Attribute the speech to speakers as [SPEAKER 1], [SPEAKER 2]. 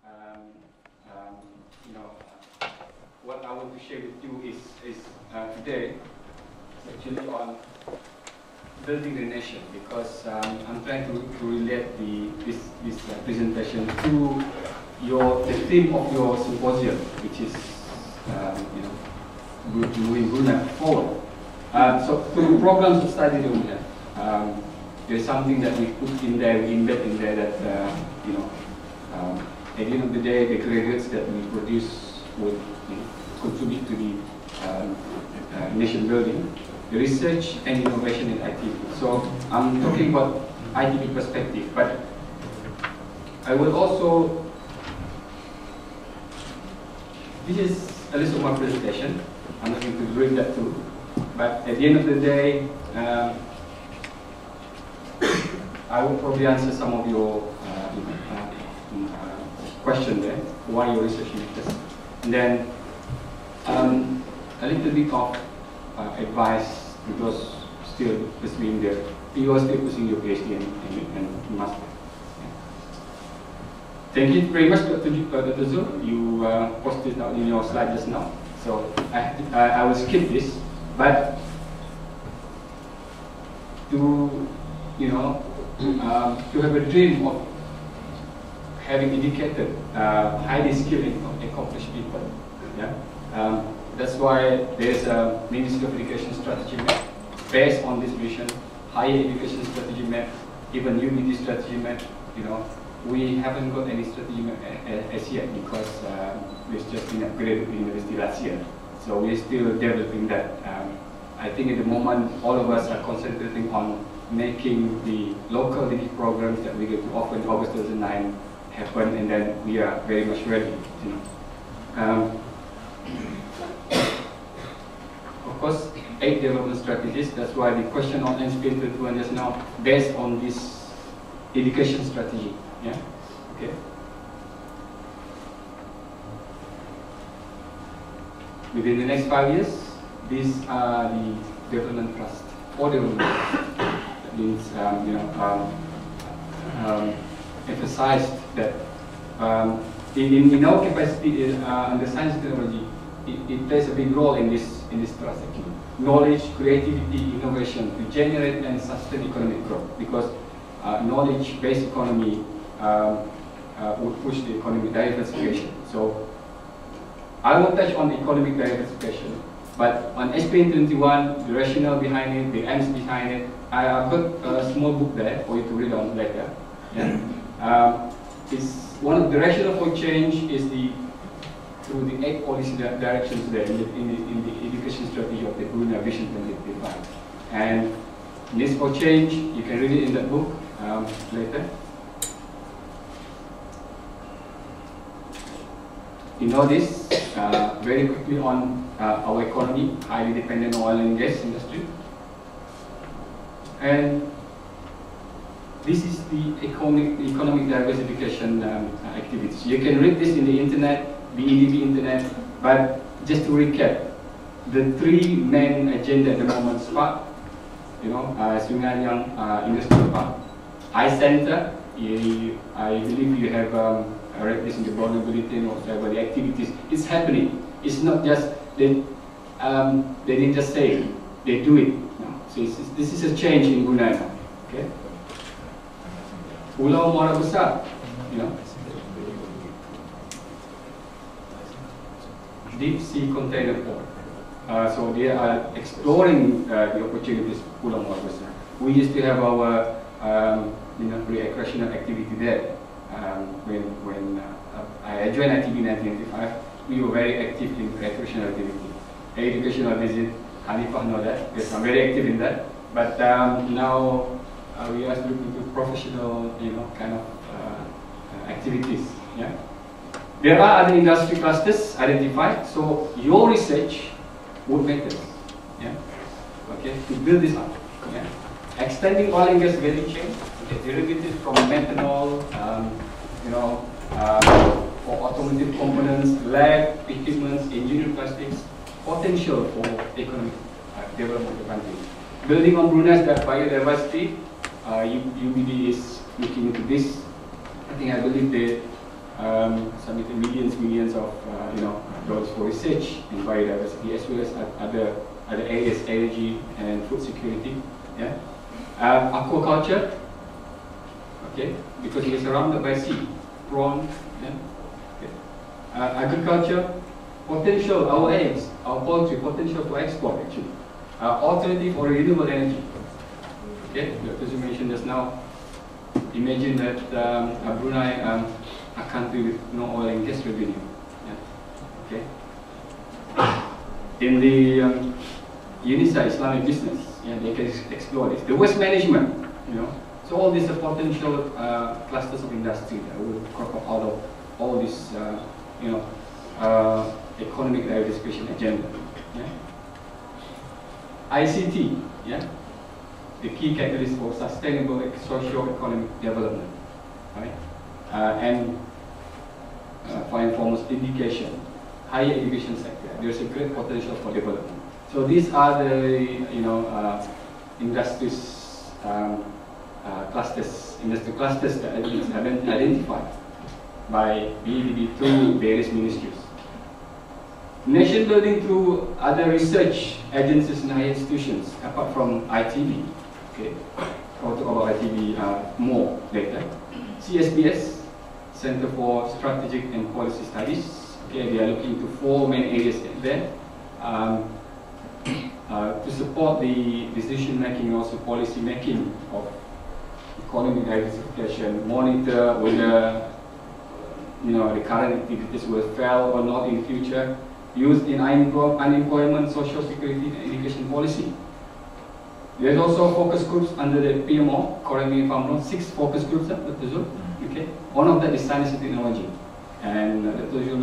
[SPEAKER 1] You know, what I want to share with you is today actually on building the nation, because I'm trying to relate this presentation to the theme of your symposium, which is moving Brunei forward. So through programs of study that we have, there's something that we put in there, we embed in there that at the end of the day, the graduates that we produce would contribute to the nation building, the research and innovation in ITB. So I'm talking about ITB perspective, but I will also, this is a list of my presentation. I'm not going to bring that too, but at the end of the day, I will probably answer some of your question there, why your research interests. And then a little bit of advice to those still pursuing you are still pursuing your PhD and master. Yeah. Thank you very much, Dr. Zul. You posted out in your slide just now, so I will skip this. But to to have a dream of having educated, highly skilled and accomplished people. Yeah? That's why there's a Ministry of Education strategy map based on this vision, higher education strategy map, even UBT strategy map. We haven't got any strategy map as yet because we've just been upgraded to university last year. So we're still developing that. I think at the moment all of us are concentrating on making the local degree programs that we're going to offer in August 2009 happen, and then we are very much ready. Of course, 8 development strategies. That's why the question on NSP 21 just now based on this education strategy. Yeah. Okay. Within the next 5 years, these are the development trust or development. That means emphasized that in our capacity under science and technology, it plays a big role in this trust actually. Knowledge, creativity, innovation to generate and sustain economic growth, because knowledge-based economy would push the economic diversification. So I won't touch on economic diversification, but on SPN 21, the rationale behind it, the aims behind it, I've got a small book there for you to read on later. Yeah. It's one of the rationale for change is through the 8 policy directions there in the education strategy of the Brunei Vision 2025. And needs for change, you can read it in that book later. You know this very quickly on our economy, highly dependent on oil and gas industry. And this is the economic diversification activities. You can read this in the internet, BEDB internet, but just to recap, the 3 main agenda at the moment: SPARK, Sungai Yang Industrial Park, iCenter. I believe you have read this in the Bruneian Bulletin or whatever. The activities, it's happening. It's not just they didn't just say it, they do it. No. So this is a change in Brunei. Okay. Pulau Muara Besar, deep sea container port. So they are exploring the opportunities Pulau Muara Besar. We used to have our recreational activity there. When I joined ITB in 1995, we were very active in recreational activity. Educational visit, Hanifah know that, yes, I'm very active in that. But now we are looking to professional, kind of activities. Yeah. There are other industry clusters identified, so your research would matter. Yeah. Okay. To build this up. Yeah. Extending oil and gas value chain, okay, derivatives from methanol, for automotive components, lab equipments, engineering plastics, potential for economic development of the country. Building on Brunei's biodiversity, UBD is looking into this. I believe submitted millions of dollars for research in biodiversity as well as other areas, energy and food security. Yeah, aquaculture. Okay, because we are surrounded by sea, prawn. Yeah. Okay. Agriculture, potential, our eggs, our poultry, potential for export actually. Alternative or renewable energy. Okay, as you mentioned just now, imagine that Brunei, a country with no oil and gas revenue. Yeah. Okay. In the UNISA Islamic business, yeah, they can explore this. The waste management, so all these are potential clusters of industry that will crop up out of all this, economic diversification agenda. Yeah. ICT, yeah, the key catalyst for sustainable socio-economic development, right? And for foremost, education, higher education sector. There's a great potential for development. So these are the industries clusters, industry clusters that have been identified by BEDB through various ministries. Nation building through other research agencies and higher institutions apart from ITB. Okay, I'll talk about ITB more later. CSBS, Center for Strategic and Policy Studies. Okay, they are looking into 4 main areas there to support the decision making and also policy making of economic diversification, monitor whether the current activities will fail or not in the future, used in unemployment, social security and education policy. There's also focus groups under the PMO, correct me if I'm wrong, 6 focus groups, okay? One of that is science and technology. And Dr. Zul